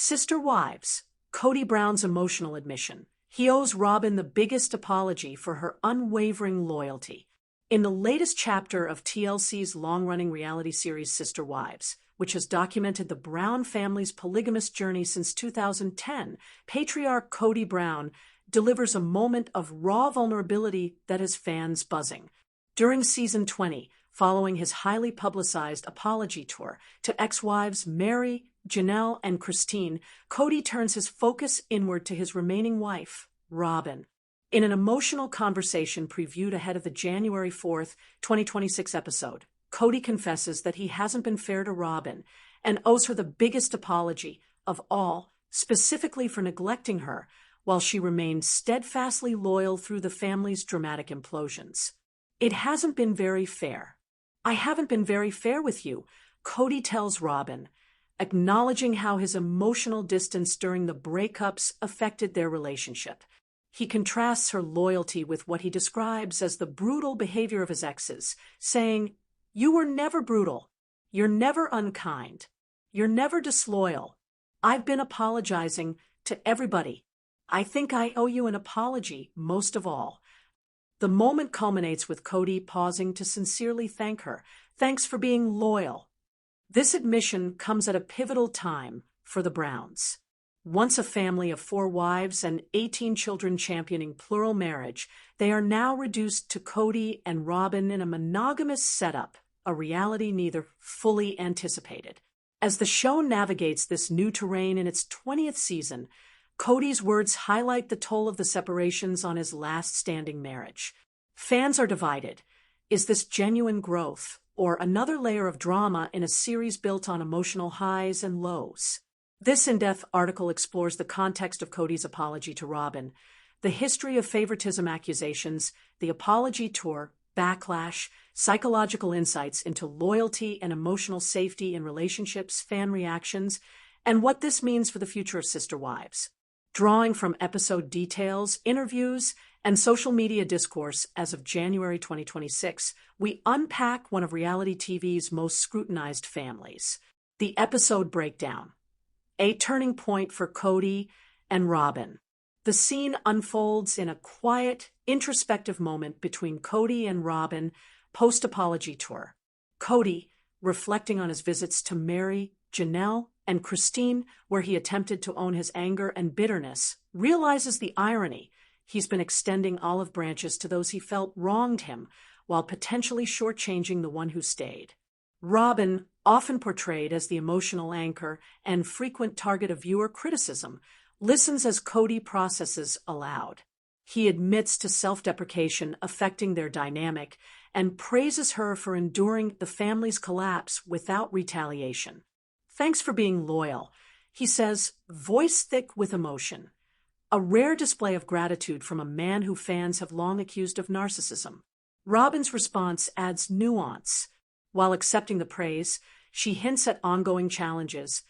Sister Wives, Kody Brown's emotional admission. He owes Robyn the biggest apology for her unwavering loyalty. In the latest chapter of TLC's long-running reality series Sister Wives, which has documented the Brown family's polygamous journey since 2010, patriarch Kody Brown delivers a moment of raw vulnerability that has fans buzzing. During season 20, following his highly publicized apology tour to ex-wives Meri, Janelle, and Christine, Kody turns his focus inward to his remaining wife, Robyn. In an emotional conversation previewed ahead of the January 4, 2026 episode, Kody confesses that he hasn't been fair to Robyn and owes her the biggest apology of all, specifically for neglecting her while she remained steadfastly loyal through the family's dramatic implosions. "It hasn't been very fair. I haven't been very fair with you," Kody tells Robyn, acknowledging how his emotional distance during the breakups affected their relationship. He contrasts her loyalty with what he describes as the brutal behavior of his exes, saying, "You were never brutal. You're never unkind. You're never disloyal. I've been apologizing to everybody. I think I owe you an apology most of all." The moment culminates with Kody pausing to sincerely thank her. "Thanks for being loyal." This admission comes at a pivotal time for the Browns. Once a family of 4 wives and 18 children championing plural marriage, they are now reduced to Kody and Robyn in a monogamous setup, a reality neither fully anticipated. As the show navigates this new terrain in its 20th season, Kody's words highlight the toll of the separations on his last standing marriage. Fans are divided. Is this genuine growth, or another layer of drama in a series built on emotional highs and lows? This in-depth article explores the context of Kody's apology to Robyn, the history of favoritism accusations, the apology tour, backlash, psychological insights into loyalty and emotional safety in relationships, fan reactions, and what this means for the future of Sister Wives. Drawing from episode details, interviews, and social media discourse as of January 2026, we unpack one of reality TV's most scrutinized families. The episode breakdown. A turning point for Kody and Robyn. The scene unfolds in a quiet, introspective moment between Kody and Robyn post-apology tour. Kody, reflecting on his visits to Meri, Janelle, and Christine, where he attempted to own his anger and bitterness, realizes the irony. He's been extending olive branches to those he felt wronged him, while potentially shortchanging the one who stayed. Robyn, often portrayed as the emotional anchor and frequent target of viewer criticism, listens as Kody processes aloud. He admits to self-deprecation affecting their dynamic and praises her for enduring the family's collapse without retaliation. "Thanks for being loyal," he says, voice thick with emotion. A rare display of gratitude from a man who fans have long accused of narcissism. Robyn's response adds nuance. While accepting the praise, she hints at ongoing challenges,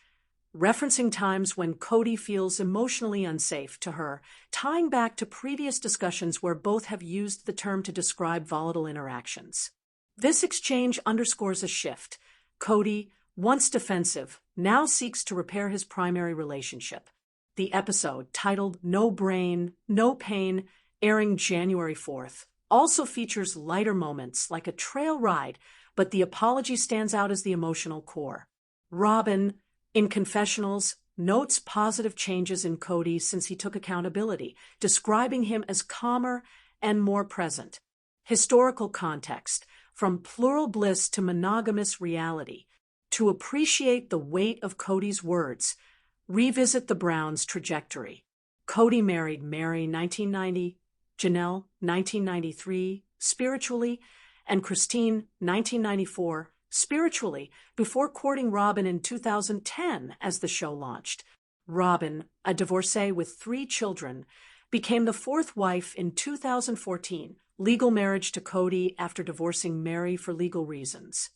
referencing times when Kody feels emotionally unsafe to her, tying back to previous discussions where both have used the term to describe volatile interactions. This exchange underscores a shift. Kody, once defensive, now seeks to repair his primary relationship. The episode, titled No Brain, No Pain, airing January 4th, also features lighter moments like a trail ride, but the apology stands out as the emotional core. Robyn, in confessionals, notes positive changes in Kody since he took accountability, describing him as calmer and more present. Historical context, from plural bliss to monogamous reality. To appreciate the weight of Kody's words, revisit the Browns' trajectory. Kody married Meri 1990, Janelle 1993, spiritually, and Christine 1994, spiritually, before courting Robyn in 2010 as the show launched. Robyn, a divorcee with 3 children, became the 4th wife in 2014, legal marriage to Kody after divorcing Meri for legal reasons.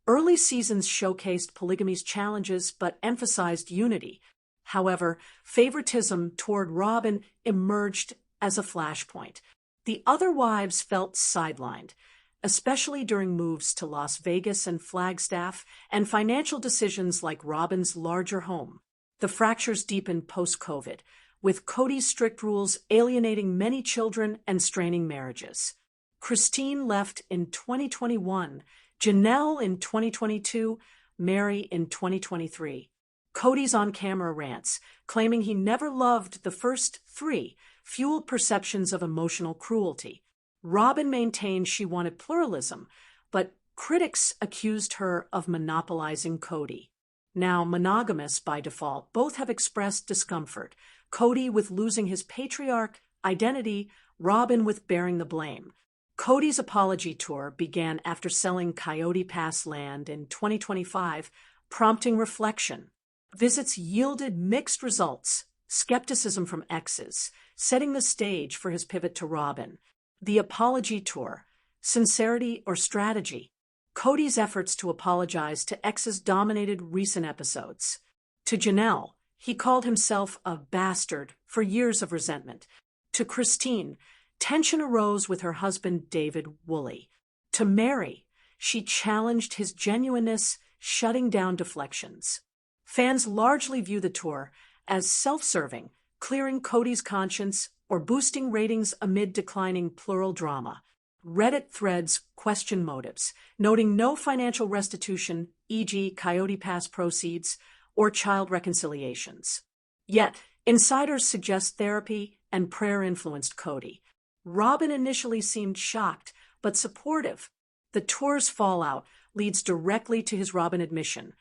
Early seasons showcased polygamy's challenges but emphasized unity. However, favoritism toward Robyn emerged as a flashpoint. The other wives felt sidelined, especially during moves to Las Vegas and Flagstaff and financial decisions like Robyn's larger home. The fractures deepened post-COVID, with Kody's strict rules alienating many children and straining marriages. Christine left in 2021, Janelle in 2022, Meri in 2023. Kody's on-camera rants, claiming he never loved the first three, fueled perceptions of emotional cruelty. Robyn maintained she wanted pluralism, but critics accused her of monopolizing Kody. Now monogamous by default, both have expressed discomfort, Kody with losing his patriarch identity, Robyn with bearing the blame. Kody's apology tour began after selling Coyote Pass land in 2025, prompting reflection. Visits yielded mixed results, skepticism from exes, setting the stage for his pivot to Robyn. The apology tour, sincerity or strategy? Kody's efforts to apologize to exes dominated recent episodes. To Janelle, he called himself a bastard for years of resentment. To Christine, tension arose with her husband David Woolley. To Meri, she challenged his genuineness, shutting down deflections. Fans largely view the tour as self-serving, clearing Kody's conscience or boosting ratings amid declining plural drama. Reddit threads question motives, noting no financial restitution, e.g. Coyote Pass proceeds, or child reconciliations. Yet, insiders suggest therapy and prayer influenced Kody. Robyn initially seemed shocked, but supportive. The tour's fallout leads directly to his Robyn admission,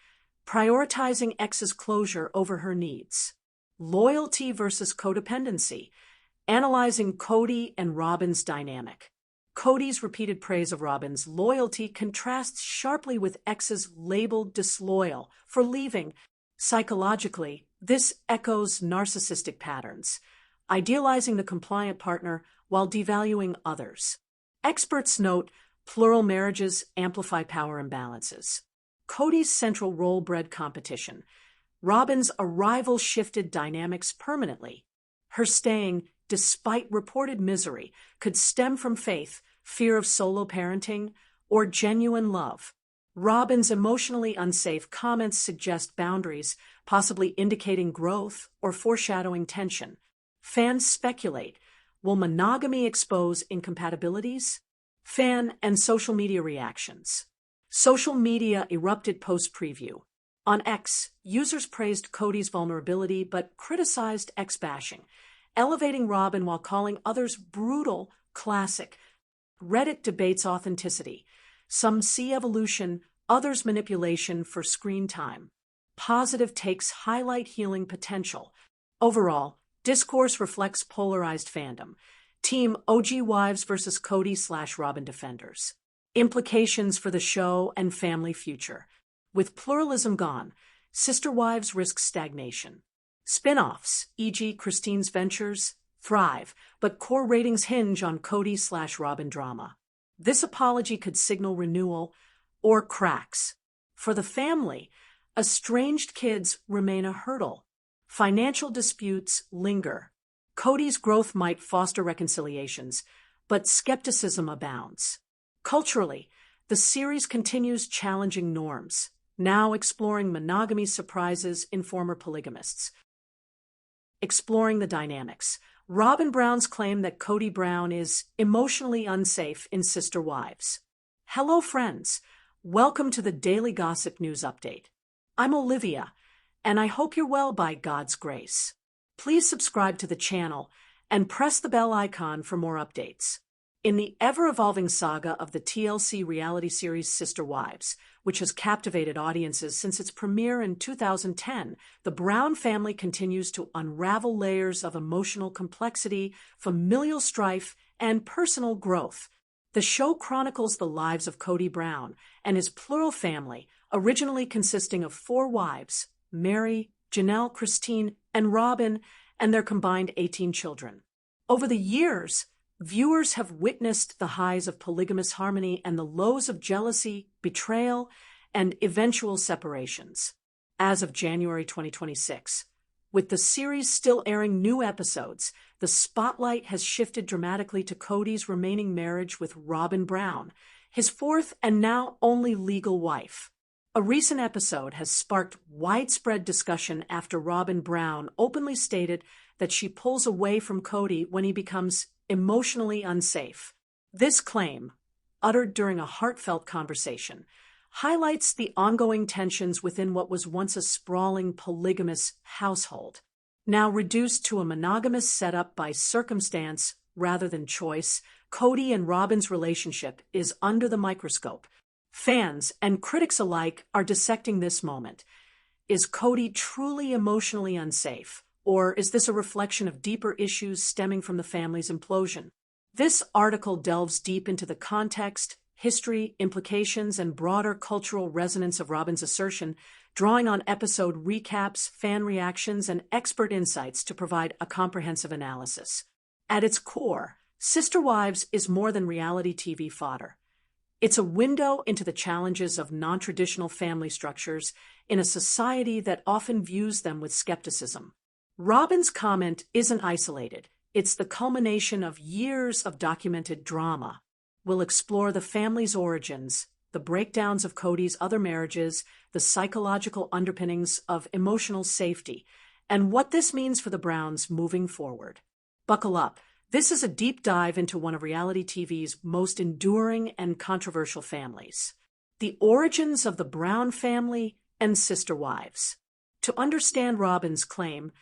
prioritizing ex's closure over her needs. Loyalty versus codependency, analyzing Kody and Robyn's dynamic. Kody's repeated praise of Robyn's loyalty contrasts sharply with ex's labeled disloyal for leaving. Psychologically, this echoes narcissistic patterns, idealizing the compliant partner while devaluing others. Experts note plural marriages amplify power imbalances. Kody's central role bred competition. Robyn's arrival shifted dynamics permanently. Her staying, despite reported misery, could stem from faith, fear of solo parenting, or genuine love. Robyn's emotionally unsafe comments suggest boundaries, possibly indicating growth or foreshadowing tension. Fans speculate, will monogamy expose incompatibilities? Fan and social media reactions. Social media erupted post-preview. On X, users praised Kody's vulnerability but criticized X-bashing, elevating Robyn while calling others brutal, classic. Reddit debates authenticity. Some see evolution, others manipulation for screen time. Positive takes highlight healing potential. Overall, discourse reflects polarized fandom. Team OG Wives versus Kody/Robyn defenders. Implications for the show and family future. With pluralism gone, sister wives risk stagnation. Spin-offs, e.g. Christine's Ventures, thrive, but core ratings hinge on Kody/Robyn drama. This apology could signal renewal or cracks. For the family, estranged kids remain a hurdle. Financial disputes linger. Kody's growth might foster reconciliations, but skepticism abounds. Culturally, the series continues challenging norms, now exploring monogamy surprises in former polygamists. Exploring the dynamics. Robyn Brown's claim that Kody Brown is emotionally unsafe in Sister Wives. Hello, friends. Welcome to the Daily Gossip News Update. I'm Olivia, and I hope you're well by God's grace. Please subscribe to the channel and press the bell icon for more updates. In the ever-evolving saga of the TLC reality series Sister Wives, which has captivated audiences since its premiere in 2010, the Brown family continues to unravel layers of emotional complexity, familial strife, and personal growth. The show chronicles the lives of Kody Brown and his plural family, originally consisting of 4 wives, Meri, Janelle, Christine, and Robyn, and their combined 18 children. Over the years, viewers have witnessed the highs of polygamous harmony and the lows of jealousy, betrayal, and eventual separations. As of January 2026, with the series still airing new episodes, the spotlight has shifted dramatically to Kody's remaining marriage with Robyn Brown, his 4th and now only legal wife. A recent episode has sparked widespread discussion after Kody Brown openly stated that she pulls away from Kody when he becomes emotionally unsafe. This claim, uttered during a heartfelt conversation, highlights the ongoing tensions within what was once a sprawling polygamous household, now reduced to a monogamous setup by circumstance rather than choice. Kody and Robyn's relationship is under the microscope. Fans and critics alike are dissecting this moment. Is Kody truly emotionally unsafe, or is this a reflection of deeper issues stemming from the family's implosion? This article delves deep into the context, history, implications, and broader cultural resonance of Robyn's assertion, drawing on episode recaps, fan reactions, and expert insights to provide a comprehensive analysis. At its core, Sister Wives is more than reality TV fodder. It's a window into the challenges of non-traditional family structures in a society that often views them with skepticism. Robyn's comment isn't isolated. It's the culmination of years of documented drama. We'll explore the family's origins, the breakdowns of Kody's other marriages, the psychological underpinnings of emotional safety, and what this means for the Browns moving forward. Buckle up. This is a deep dive into one of reality TV's most enduring and controversial families, the origins of the Brown family and Sister Wives. To understand Robyn's claim,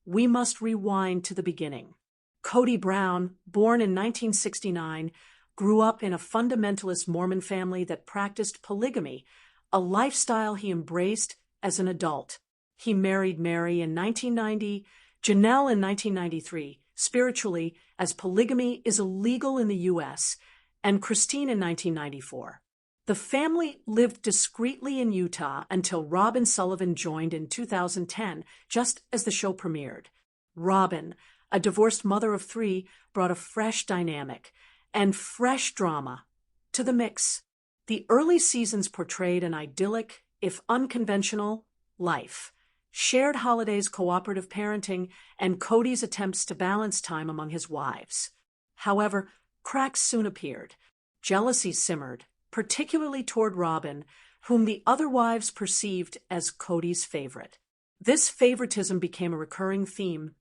we must rewind to the beginning. Kody Brown, born in 1969, grew up in a fundamentalist Mormon family that practiced polygamy, a lifestyle he embraced as an adult. He married Meri in 1990, Janelle in 1993, spiritually, as polygamy is illegal in the U.S., and Christine in 1994. The family lived discreetly in Utah until Robyn Sullivan joined in 2010, just as the show premiered. Robyn, a divorced mother of three, brought a fresh dynamic and fresh drama to the mix. The early seasons portrayed an idyllic, if unconventional, life. Shared holidays, cooperative parenting, and Kody's attempts to balance time among his wives. However, cracks soon appeared. Jealousy simmered, particularly toward Robyn, whom the other wives perceived as Kody's favorite. This favoritism became a recurring theme,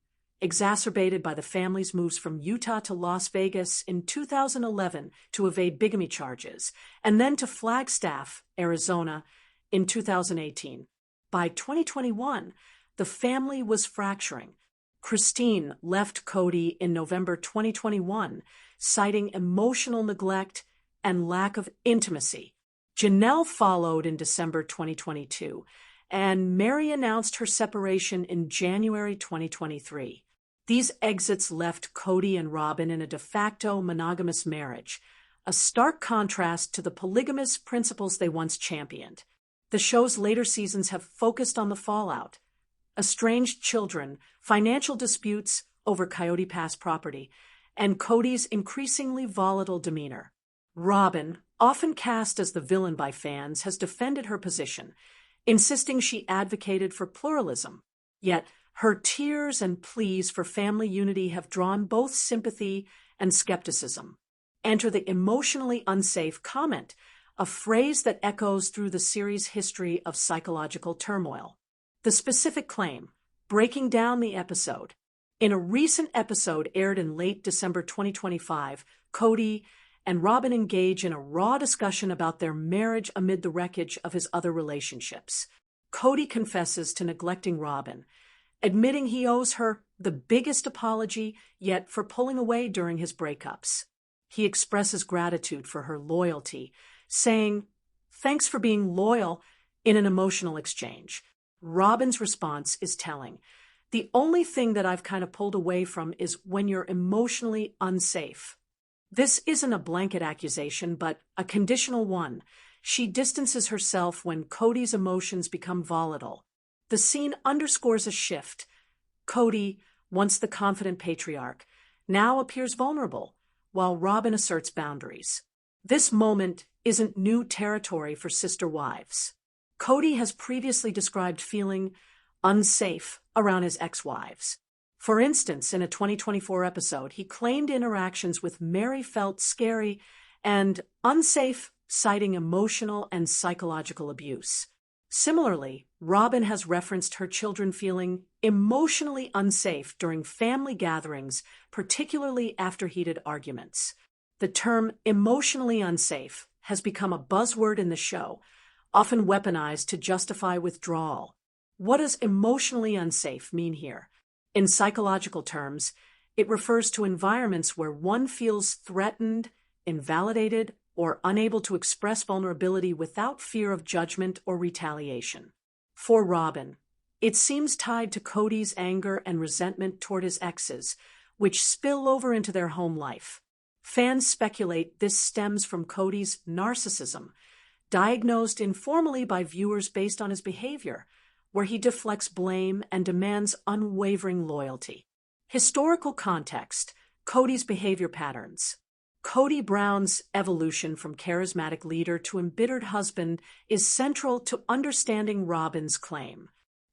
exacerbated by the family's moves from Utah to Las Vegas in 2011 to evade bigamy charges, and then to Flagstaff, Arizona, in 2018. By 2021, the family was fracturing. Christine left Kody in November 2021, citing emotional neglect and lack of intimacy. Janelle followed in December 2022, and Meri announced her separation in January 2023. These exits left Kody and Robyn in a de facto monogamous marriage, a stark contrast to the polygamous principles they once championed. The show's later seasons have focused on the fallout: estranged children, financial disputes over Coyote Pass property, and Kody's increasingly volatile demeanor. Robyn, often cast as the villain by fans, has defended her position, insisting she advocated for pluralism. Yet, her tears and pleas for family unity have drawn both sympathy and skepticism. Enter the emotionally unsafe comment, a phrase that echoes through the series' history of psychological turmoil. The specific claim, breaking down the episode. In a recent episode aired in late December 2025, Kody and Robyn engage in a raw discussion about their marriage amid the wreckage of his other relationships. Kody confesses to neglecting Robyn, admitting he owes her the biggest apology yet for pulling away during his breakups. He expresses gratitude for her loyalty, saying, "Thanks for being loyal," in an emotional exchange. Robyn's response is telling. "The only thing that I've kind of pulled away from is when you're emotionally unsafe." This isn't a blanket accusation, but a conditional one. She distances herself when Kody's emotions become volatile. The scene underscores a shift. Kody, once the confident patriarch, now appears vulnerable, while Robyn asserts boundaries. This moment isn't new territory for Sister Wives. Kody has previously described feeling unsafe around his ex-wives. For instance, in a 2024 episode, he claimed interactions with Meri felt scary and unsafe, citing emotional and psychological abuse. Similarly, Robyn has referenced her children feeling emotionally unsafe during family gatherings, particularly after heated arguments. The term emotionally unsafe has become a buzzword in the show, often weaponized to justify withdrawal. What does emotionally unsafe mean here? In psychological terms, it refers to environments where one feels threatened, invalidated, or unable to express vulnerability without fear of judgment or retaliation. For Robyn, it seems tied to Kody's anger and resentment toward his exes, which spill over into their home life. Fans speculate this stems from Kody's narcissism, diagnosed informally by viewers based on his behavior, where he deflects blame and demands unwavering loyalty. Historical context: Kody's behavior patterns. Kody Brown's evolution from charismatic leader to embittered husband is central to understanding Robyn's claim.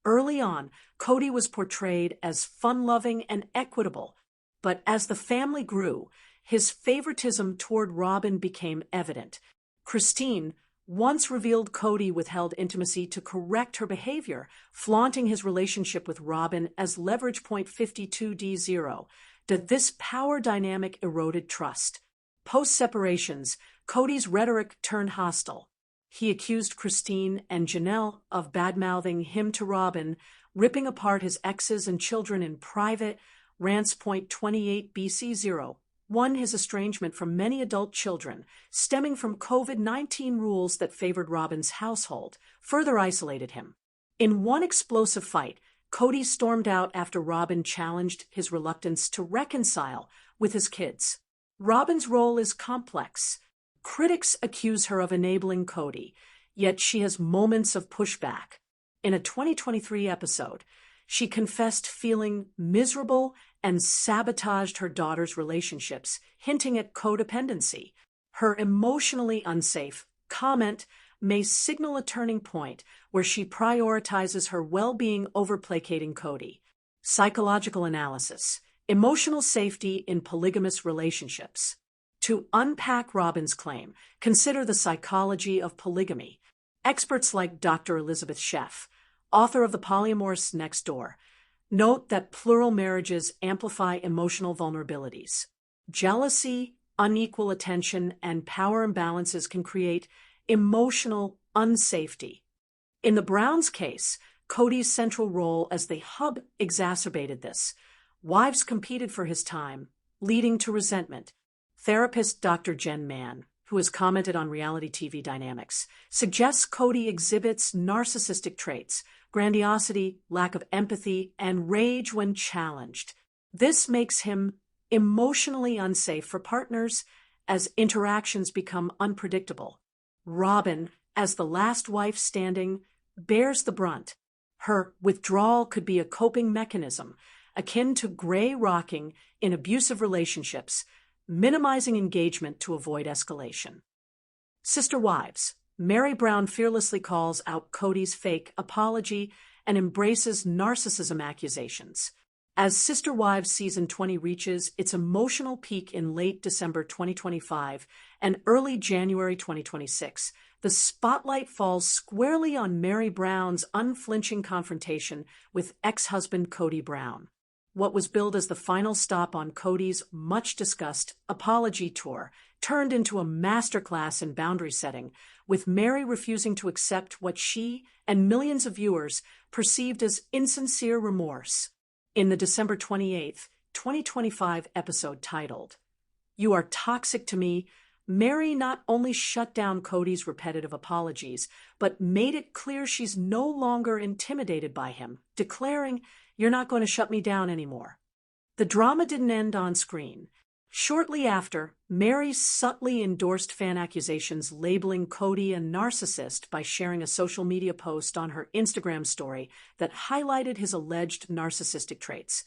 Early on, Kody was portrayed as fun-loving and equitable, but as the family grew, his favoritism toward Robyn became evident. Christine once revealed Kody withheld intimacy to correct her behavior, flaunting his relationship with Robyn as leverage point 52D0. This power dynamic eroded trust. Post-separations, Kody's rhetoric turned hostile. He accused Christine and Janelle of bad-mouthing him to Robyn, ripping apart his exes and children in private. Rants point 28BC0 won his estrangement from many adult children, stemming from COVID-19 rules that favored Robyn's household, further isolated him. In one explosive fight, Kody stormed out after Robyn challenged his reluctance to reconcile with his kids. Robyn's role is complex. Critics accuse her of enabling Kody, yet she has moments of pushback. In a 2023 episode, she confessed feeling miserable and sabotaged her daughter's relationships, hinting at codependency. Her emotionally unsafe comment may signal a turning point where she prioritizes her well-being over placating Kody. Psychological analysis: emotional safety in polygamous relationships. To unpack Robyn's claim, consider the psychology of polygamy. Experts like Dr. Elizabeth Sheff, author of The Polyamorous Next Door, note that plural marriages amplify emotional vulnerabilities. Jealousy, unequal attention, and power imbalances can create emotional unsafety. In the Browns' case, Kody's central role as the hub exacerbated this. Wives competed for his time, leading to resentment. Therapist Dr. Jen Mann, who has commented on reality TV dynamics, suggests Kody exhibits narcissistic traits: grandiosity, lack of empathy, and rage when challenged. This makes him emotionally unsafe for partners as interactions become unpredictable. Robyn, as the last wife standing, bears the brunt. Her withdrawal could be a coping mechanism, akin to gray rocking in abusive relationships, minimizing engagement to avoid escalation. Sister Wives. Meri Brown fearlessly calls out Kody's fake apology and embraces narcissism accusations. As Sister Wives Season 20 reaches its emotional peak in late December 2025 and early January 2026, the spotlight falls squarely on Meri Brown's unflinching confrontation with ex-husband Kody Brown. What was billed as the final stop on Kody's much-discussed apology tour turned into a masterclass in boundary setting, with Meri refusing to accept what she and millions of viewers perceived as insincere remorse. In the December 28, 2025 episode titled, "You Are Toxic to Me," Meri not only shut down Kody's repetitive apologies, but made it clear she's no longer intimidated by him, declaring, "You're not going to shut me down anymore." The drama didn't end on screen. Shortly after, Meri subtly endorsed fan accusations labeling Kody a narcissist by sharing a social media post on her Instagram story that highlighted his alleged narcissistic traits,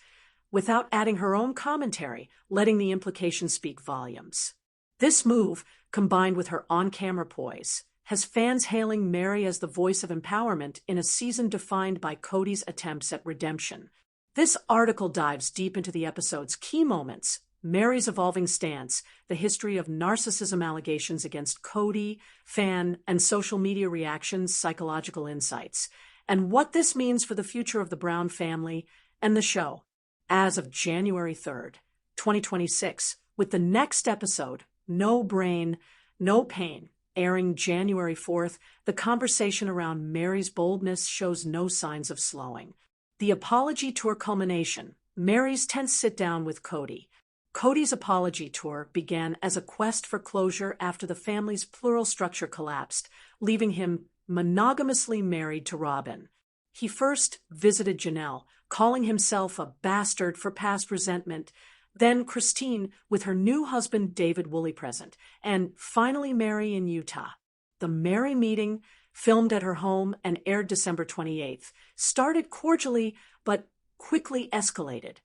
without adding her own commentary, letting the implication speak volumes. This move, combined with her on-camera poise, has fans hailing Meri as the voice of empowerment in a season defined by Kody's attempts at redemption. This article dives deep into the episode's key moments, Meri's evolving stance, the history of narcissism allegations against Kody, fan and social media reactions, psychological insights, and what this means for the future of the Brown family and the show. As of January 3rd, 2026, with the next episode, No Brain, No Pain, airing January 4th, the conversation around Meri's boldness shows no signs of slowing. The apology tour culmination, Meri's tense sit-down with Kody. Kody's apology tour began as a quest for closure after the family's plural structure collapsed, leaving him monogamously married to Robyn. He first visited Janelle, calling himself a bastard for past resentment, then Christine with her new husband David Woolley present, and finally Meri in Utah. The Meri meeting, filmed at her home and aired December 28th, started cordially but quickly escalated.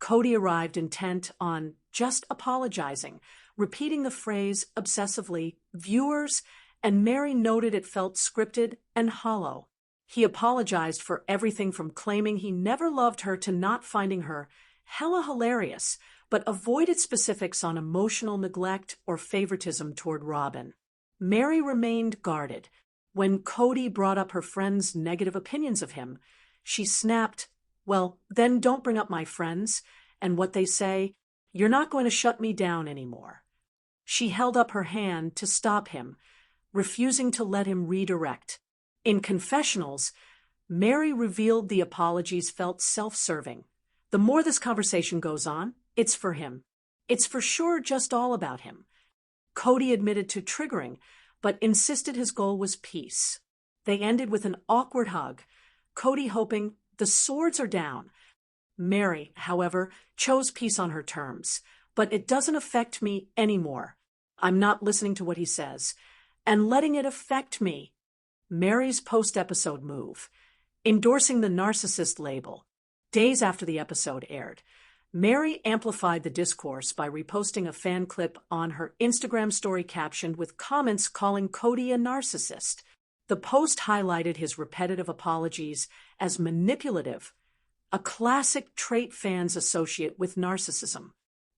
Kody arrived intent on just apologizing, repeating the phrase obsessively, viewers, and Meri noted it felt scripted and hollow. He apologized for everything from claiming he never loved her to not finding her hella hilarious, but avoided specifics on emotional neglect or favoritism toward Robyn. Meri remained guarded. When Kody brought up her friends' negative opinions of him, she snapped, "Well, then don't bring up my friends, and what they say, you're not going to shut me down anymore." She held up her hand to stop him, refusing to let him redirect. In confessionals, Meri revealed the apologies felt self-serving. The more this conversation goes on, it's for him. It's for sure just all about him. Kody admitted to triggering, but insisted his goal was peace. They ended with an awkward hug, Kody hoping the swords are down. Meri, however, chose peace on her terms. But it doesn't affect me anymore. I'm not listening to what he says, and letting it affect me. Meri's post-episode move, endorsing the narcissist label. Days after the episode aired, Meri amplified the discourse by reposting a fan clip on her Instagram story captioned with comments calling Kody a narcissist. The post highlighted his repetitive apologies as manipulative, a classic trait fans associate with narcissism.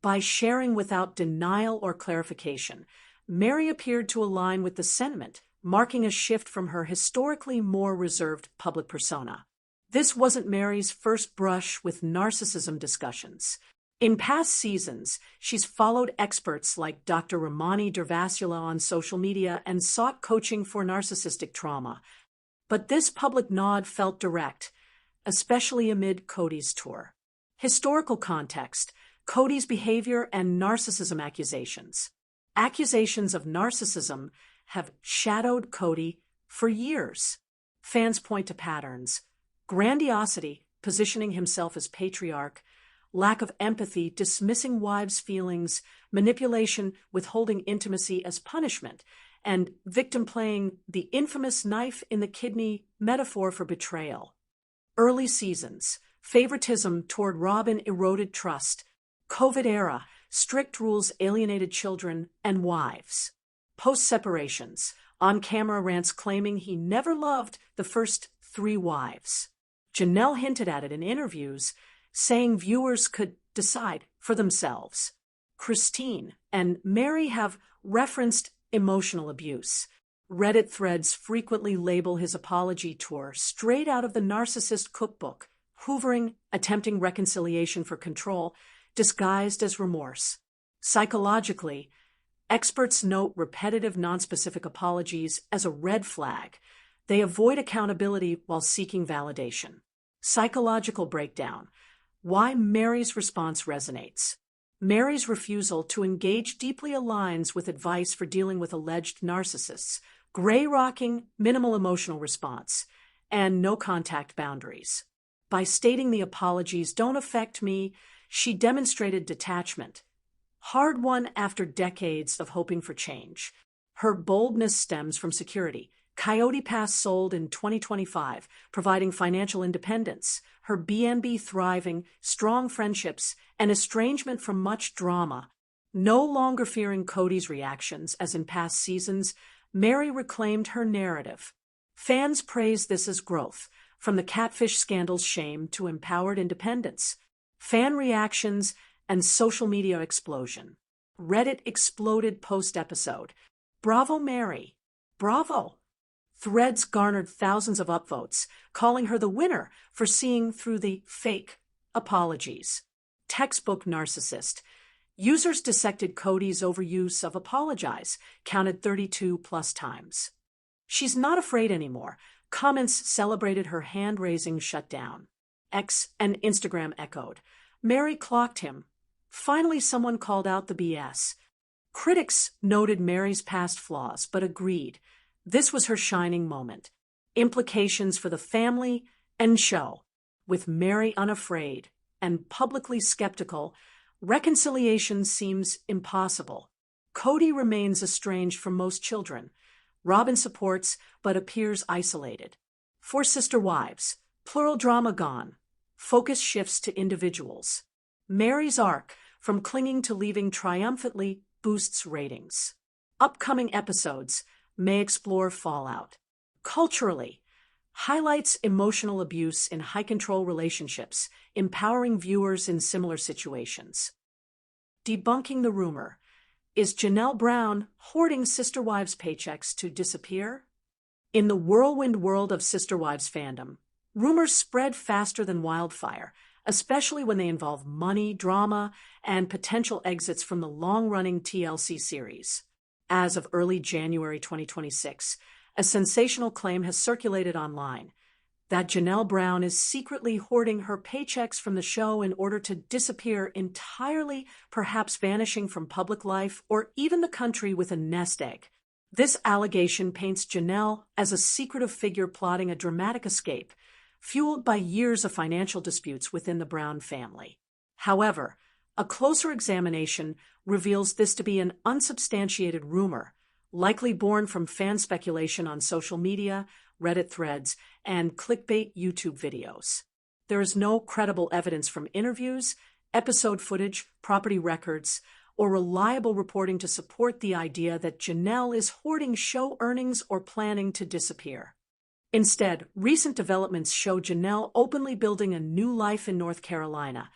By sharing without denial or clarification, Meri appeared to align with the sentiment, marking a shift from her historically more reserved public persona. This wasn't Meri's first brush with narcissism discussions. In past seasons, she's followed experts like Dr. Ramani Durvasula on social media and sought coaching for narcissistic trauma. But this public nod felt direct, especially amid Kody's tour. Historical context, Kody's behavior and narcissism accusations. Accusations of narcissism have shadowed Kody for years. Fans point to patterns: grandiosity, positioning himself as patriarch; lack of empathy, dismissing wives' feelings; manipulation, withholding intimacy as punishment; and victim playing, the infamous knife in the kidney metaphor for betrayal. Early seasons, favoritism toward Robyn eroded trust. COVID era, strict rules alienated children and wives. Post-separations, on-camera rants claiming he never loved the first 3 wives. Janelle hinted at it in interviews, saying viewers could decide for themselves. Christine and Meri have referenced emotional abuse. Reddit threads frequently label his apology tour straight out of the narcissist cookbook, hoovering, attempting reconciliation for control, disguised as remorse. Psychologically, experts note repetitive nonspecific apologies as a red flag. They avoid accountability while seeking validation. Psychological breakdown. Why Meri's response resonates. Meri's refusal to engage deeply aligns with advice for dealing with alleged narcissists: gray-rocking, minimal emotional response, and no-contact boundaries. By stating the apologies don't affect me, she demonstrated detachment, hard-won after decades of hoping for change. Her boldness stems from security. Coyote Pass sold in 2025, providing financial independence, her B&B thriving, strong friendships, and estrangement from much drama. No longer fearing Kody's reactions, as in past seasons, Meri reclaimed her narrative. Fans praise this as growth, from the catfish scandal's shame to empowered independence. Fan reactions and social media explosion. Reddit exploded post-episode. Bravo, Meri. Bravo. Threads garnered thousands of upvotes, calling her the winner for seeing through the fake apologies. Textbook narcissist. Users dissected Kody's overuse of apologize, counted 32 plus times. She's not afraid anymore. Comments celebrated her hand-raising shutdown. X and Instagram echoed. Meri clocked him. Finally, someone called out the BS. Critics noted Meri's past flaws, but agreed this was her shining moment. Implications for the family and show. With Meri unafraid and publicly skeptical, reconciliation seems impossible. Kody remains estranged from most children. Robyn supports, but appears isolated. For sister wives, plural drama gone. Focus shifts to individuals. Meri's arc, from clinging to leaving triumphantly, boosts ratings. Upcoming episodes may explore fallout. Culturally, highlights emotional abuse in high-control relationships, empowering viewers in similar situations. Debunking the rumor. Is Janelle Brown hoarding Sister Wives paychecks to disappear? In the whirlwind world of Sister Wives fandom, rumors spread faster than wildfire, especially when they involve money, drama, and potential exits from the long-running TLC series. As of early January 2026, a sensational claim has circulated online that Janelle Brown is secretly hoarding her paychecks from the show in order to disappear entirely, perhaps vanishing from public life or even the country with a nest egg. This allegation paints Janelle as a secretive figure plotting a dramatic escape, fueled by years of financial disputes within the Brown family. However, a closer examination reveals this to be an unsubstantiated rumor, likely born from fan speculation on social media, Reddit threads, and clickbait YouTube videos. There is no credible evidence from interviews, episode footage, property records, or reliable reporting to support the idea that Janelle is hoarding show earnings or planning to disappear. Instead, recent developments show Janelle openly building a new life in North Carolina,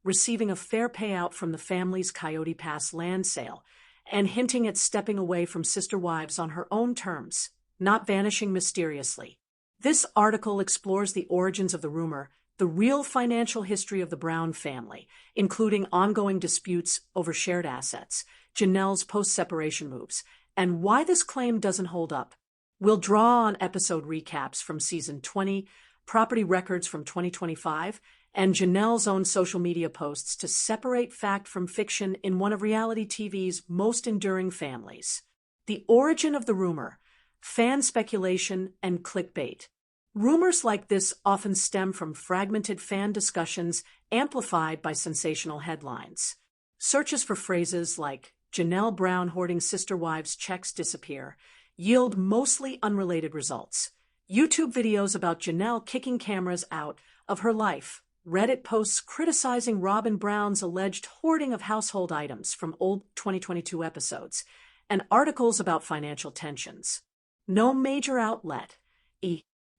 receiving a fair payout from the family's Coyote Pass land sale, and hinting at stepping away from Sister Wives on her own terms, not vanishing mysteriously. This article explores the origins of the rumor, the real financial history of the Brown family, including ongoing disputes over shared assets, Janelle's post-separation moves, and why this claim doesn't hold up. We'll draw on episode recaps from season 20, property records from 2025, and Janelle's own social media posts to separate fact from fiction in one of reality TV's most enduring families. The origin of the rumor, fan speculation, and clickbait. Rumors like this often stem from fragmented fan discussions amplified by sensational headlines. Searches for phrases like Janelle Brown hoarding Sister Wives checks disappear yield mostly unrelated results. YouTube videos about Janelle kicking cameras out of her life, Reddit posts criticizing Robyn Brown's alleged hoarding of household items from old 2022 episodes, and articles about financial tensions. No major outlet,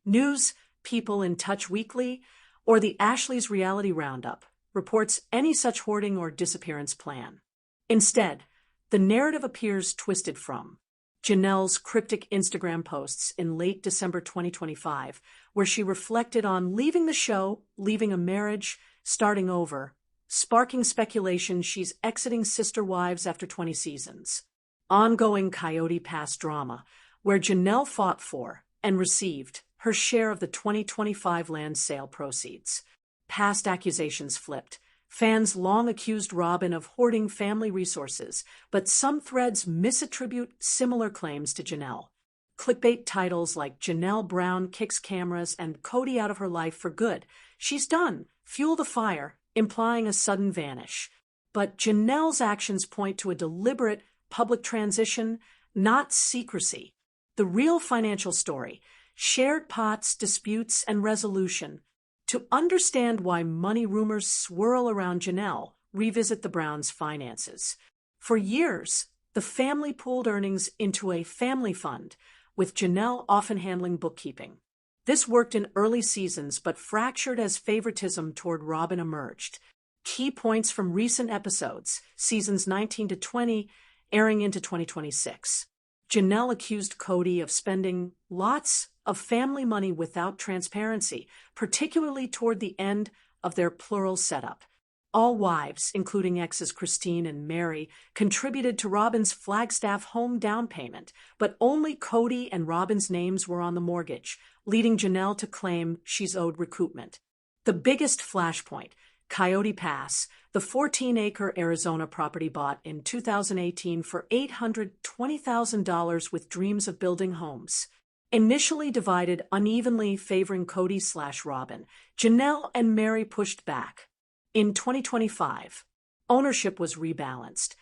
News, People in Touch Weekly, or the Ashley's Reality Roundup, reports any such hoarding or disappearance plan. Instead, the narrative appears twisted from Janelle's cryptic Instagram posts in late December 2025, where she reflected on leaving the show, leaving a marriage, starting over, sparking speculation she's exiting Sister Wives after 20 seasons. Ongoing Coyote Pass drama, where Janelle fought for and received her share of the 2025 land sale proceeds. Past accusations flipped. Fans long accused Robyn of hoarding family resources, but some threads misattribute similar claims to Janelle. Clickbait titles like Janelle Brown kicks cameras and Kody out of her life for good. She's done. Fuel the fire, implying a sudden vanish. But Janelle's actions point to a deliberate public transition, not secrecy. The real financial story, shared pots, disputes, and resolution. To understand why money rumors swirl around Janelle, revisit the Browns' finances. For years, the family pooled earnings into a family fund, with Janelle often handling bookkeeping. This worked in early seasons but fractured as favoritism toward Robyn emerged. Key points from recent episodes, seasons 19 to 20, airing into 2026. Janelle accused Kody of spending lots of family money without transparency, particularly toward the end of their plural setup. All wives, including exes Christine and Meri, contributed to Robyn's Flagstaff home down payment, but only Kody and Robyn's names were on the mortgage, leading Janelle to claim she's owed recoupment. The biggest flashpoint, Coyote Pass, the 14-acre Arizona property bought in 2018 for $820,000 with dreams of building homes. Initially divided unevenly favoring Kody/Robyn, Janelle and Meri pushed back. In 2025, ownership was rebalanced.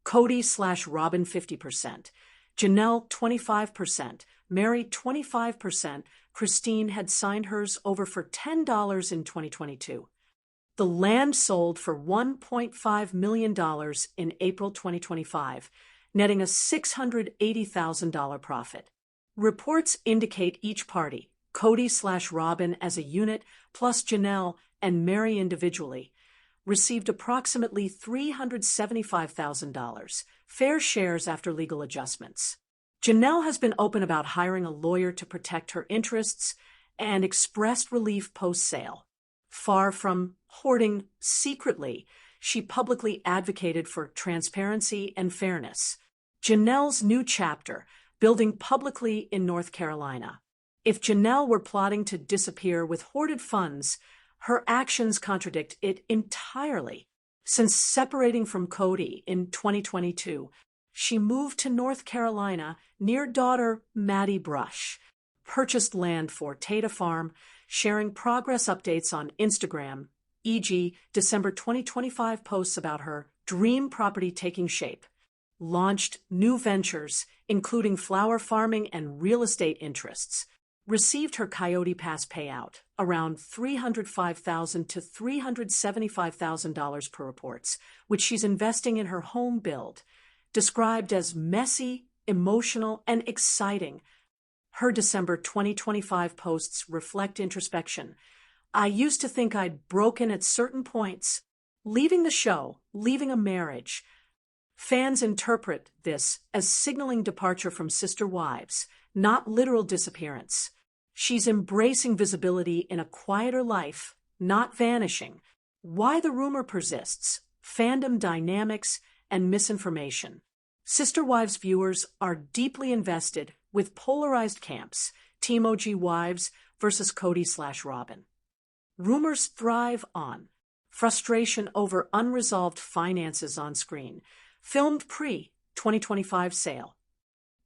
Kody/Robyn 50%, Janelle 25%, Meri 25%, Christine had signed hers over for $10 in 2022. The land sold for $1.5 million in April 2025, netting a $680,000 profit. Reports indicate each party, Kody/Robyn as a unit, plus Janelle and Meri individually, received approximately $375,000, fair shares after legal adjustments. Janelle has been open about hiring a lawyer to protect her interests and expressed relief post-sale. Far from hoarding secretly, she publicly advocated for transparency and fairness. Janelle's new chapter, building publicly in North Carolina. If Janelle were plotting to disappear with hoarded funds, her actions contradict it entirely. Since separating from Kody in 2022, she moved to North Carolina near daughter Maddie Brush, purchased land for Tata Farm, sharing progress updates on Instagram, e.g., December 2025 posts about her dream property taking shape, launched new ventures, including flower farming and real estate interests, received her Coyote Pass payout, around $305,000 to $375,000 per reports, which she's investing in her home build, described as messy, emotional, and exciting. Her December 2025 posts reflect introspection. I used to think I'd broken at certain points. Leaving the show, leaving a marriage. Fans interpret this as signaling departure from sister wives, not literal disappearance. She's embracing visibility in a quieter life, not vanishing. Why the rumor persists, fandom dynamics, and misinformation. Sister Wives viewers are deeply invested with polarized camps, Team OG Wives versus Kody/Robyn. Rumors thrive on frustration over unresolved finances on screen, filmed pre-2025 sale.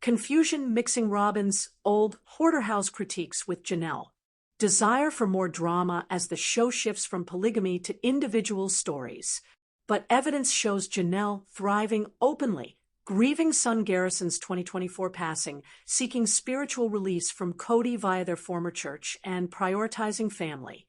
Confusion mixing Robyn's old hoarder house critiques with Janelle. Desire for more drama as the show shifts from polygamy to individual stories. But evidence shows Janelle thriving openly, grieving son Garrison's 2024 passing, seeking spiritual release from Kody via their former church, and prioritizing family.